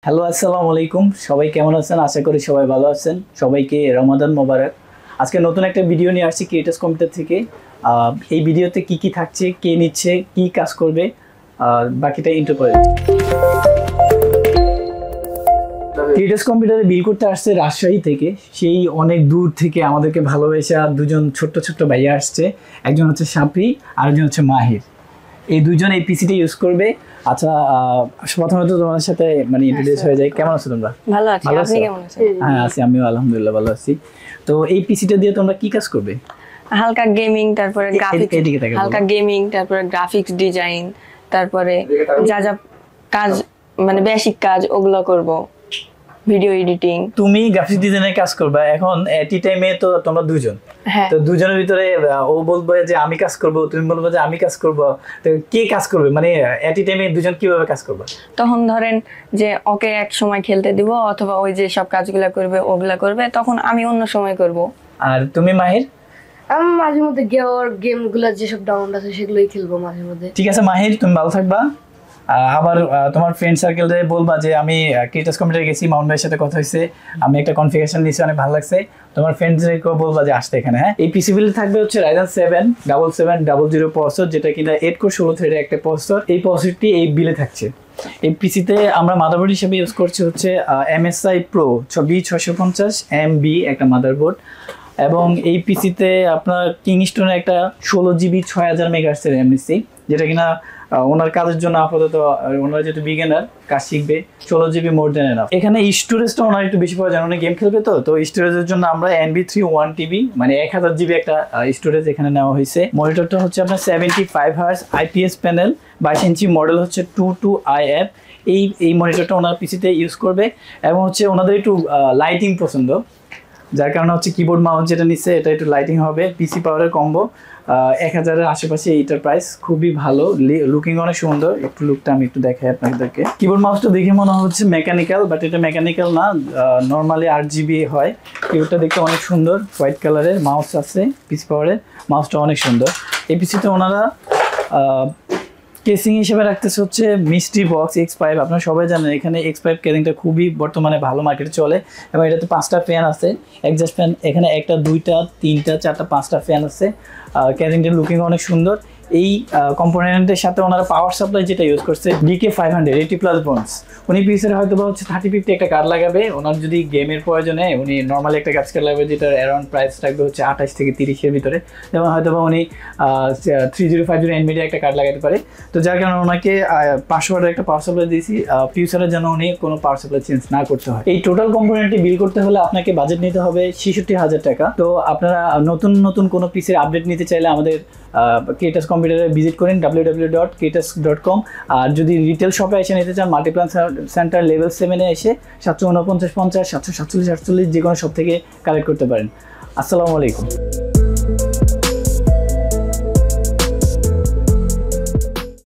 Hello, আসসালামু আলাইকুম। সবাই কেমন আছেন? আশা করি সবাই ভালো আছেন। সবাইকে রমাদান মোবারক। আজকে নতুন একটা ভিডিও নিয়ে আসছি ক্রিয়েটার্স কম্পিউটার থেকে। এই ভিডিওতে কি কি থাকছে, কে নিচ্ছে, কি কাজ করবে, বাকিটা ইন্ট্রো করে। ক্রিয়েটার্স কম্পিউটারে বিল করতে আসছে রাজশাহী থেকে। সেই অনেক দূর থেকে আমাদেরকে ভালোবেসে দুজন ছোট্ট ছোট্ট ভাইয়া আসছে। একজন হচ্ছে সাপি, আরেকজন হচ্ছে মাহির। এই দুজন এই পিসিটা ইউজ করবে। আচ্ছা, প্রথমত তোমার সাথে ইন্ট্রোডিউস হয়ে যায়। কেমন আছো তোমরা? ভালো আছি, আপনি কেমন আছেন? হ্যাঁ আছি, আমিও আলহামদুলিল্লাহ ভালো আছি। তো এই পিসিটা দিয়ে তোমরা কি কাজ করবে? হালকা গেমিং, তারপরে হালকা গেমিং, তারপরে গ্রাফিক্স ডিজাইন, তারপরে যা যা কাজ বেসিক কাজ ওগুলো করব, ভিডিও এডিটিং। তুমি গ্রাফিক্স ডিজাইনের কাজ করবে। এখন এট ই টাইমে তো তোমরা দুজন, তো দুজনের ভিতরে ও বলবে যে আমি কাজ করব, তুমি বলবে যে আমি কাজ করব। তো কে কাজ করবে, এট ই টাইমে দুজন কিভাবে কাজ করবে? তখন ধরেন যে ওকে এক সময় খেলতে দিব, অথবা ওই যে সব কাজগুলো করবে ওগুলা করবে, তখন আমি অন্য সময় করব। আর তুমি মাহির? আমি মাঝে মধ্যে গেমগুলো যেসব ডাউনলোড আছে সেগুলোই খেলবো মাঝে মধ্যে। ঠিক আছে মাহির, তুমি ভালো থাকবা। আবার তোমার ফ্রেন্ড সার্কেলে বলবা যে আমি ক্রিয়েটার্স কম্পিউটারে গেছি, মাউন্ট ভাইয়ের সাথে কথা হয়েছে, আমি একটা কনফিগারেশন নিয়েছি, অনেক ভালো লাগছে। তোমার ফ্রেন্ডসদেরকেও বলবা যে আসতে এখানে। হ্যাঁ, এই পিসি বিল থাকবে হচ্ছে Ryzen 7 7700 প্রসেসর, যেটা কিনা 8 কোর 16 থ্রেডের একটা প্রসেসর। এই প্রসেসরটি এই বিলে থাকছে। এই পিসিতে আমরা মাদারবোর্ড হিসেবে ইউজ করছি হচ্ছে MSI Pro B650MB একটা মাদারবোর্ড। এবং এই পিসিতে আপনার কিংস্টোনের একটা 16GB 6000 মেগাহার্টজের RAM নিচ্ছি, যেটা কিনা ওনার কাজের জন্য আপাতত, ওনারা যেহেতু বিগিনার, কাজ শিখবে, 16GB মোর দেন এনাফ। এখানে স্টোরেজটা ওনার একটু বেশি প্রয়োজন, অনেক গেম খেলবে। তো স্টোরেজের জন্য আমরা NB3 1TB 1000GB একটা স্টোরেজ এখানে নেওয়া হয়েছে। মনিটরটা হচ্ছে আপনার 75 হার্জ IPS প্যানেল, 22 ইঞ্চি মডেল হচ্ছে 22IF। এই মনিটরটা ওনার পিসিতে ইউজ করবে। এবং হচ্ছে ওনাদের একটু লাইটিং পছন্দ, যার কারণে হচ্ছে কিবোর্ড মাউস যেটা নিচ্ছে এটা একটু লাইটিং হবে। পিসি পাওয়ারের কম্বো 1000-এর আশেপাশে। এইটার প্রাইস খুবই ভালো, লুকিং অনেক সুন্দর। একটু লুকটা আমি একটু দেখাই আপনাদেরকে। কিবোর্ড মাউসটা দেখে মনে হচ্ছে মেকানিক্যাল, বাট এটা মেকানিক্যাল না, নর্মালি 8GB হয়। কিবোর্ডটা দেখতে অনেক সুন্দর, হোয়াইট কালারের মাউস আছে পিসি পাওয়ারের। মাউসটা অনেক সুন্দর। এই পিসিতে ওনারা কেসিং হিসেবে রাখতেছে হচ্ছে মিস্ট্রি বক্স X5। আপনারা সবাই জানেন এখানে X5 কেসিংটা খুবই বর্তমানে ভালো মার্কেটে চলে। এবং এটাতে 5টা ফ্যান আছে, এক্সজস্ট ফ্যান এখানে 1টা 2টা 3টা 4টা 5টা ফ্যান আছে। কেসিংটার লুকিং অনেক সুন্দর। এই কম্পোনেন্টের সাথে ওনারা পাওয়ার সাপ্লাই যেটা ইউজ করছে DK500 80+ বন্ডস। উনি পিসের হয়তো বা হচ্ছে 3050 একটা কার্ড লাগাবে। ওনার যদি গেমের প্রয়োজনে উনি নর্মালি একটা গ্রাফিক্স কার্ড লাগাবে, যেটা অ্যারাউন্ড প্রাইস থাকবে হচ্ছে 28 থেকে 30-এর ভিতরে। যেমন হয়তো বা উনি 3050 NVIDIA একটা কার্ড লাগাতে পারে। তো যার কারণে ওনাকে 500 ওয়াটের একটা পাওয়ার সাপ্লাই দিয়েছি, ফিউচারের জন্য উনি কোনো পাওয়ার সাপ্লাই চেঞ্জ না করতে হয়। এই টোটাল কম্পোনেন্টটি বিল করতে হলে আপনাকে বাজেট নিতে হবে 66,000 টাকা। তো আপনারা নতুন কোনো পিসির আপডেট নিতে চাইলে আমাদের ক্রিয়েটার্স কম্পিউটারে ভিজিট করেন www.creators.com। আর যদি রিটেল শপে এসে নিতে চান, মাল্টিপ্লান সেন্টার লেভেল 7-এ এসে 749 50 747 48 যে কোনো শপ থেকে কালেক্ট করতে পারেন। আসসালামু আলাইকুম।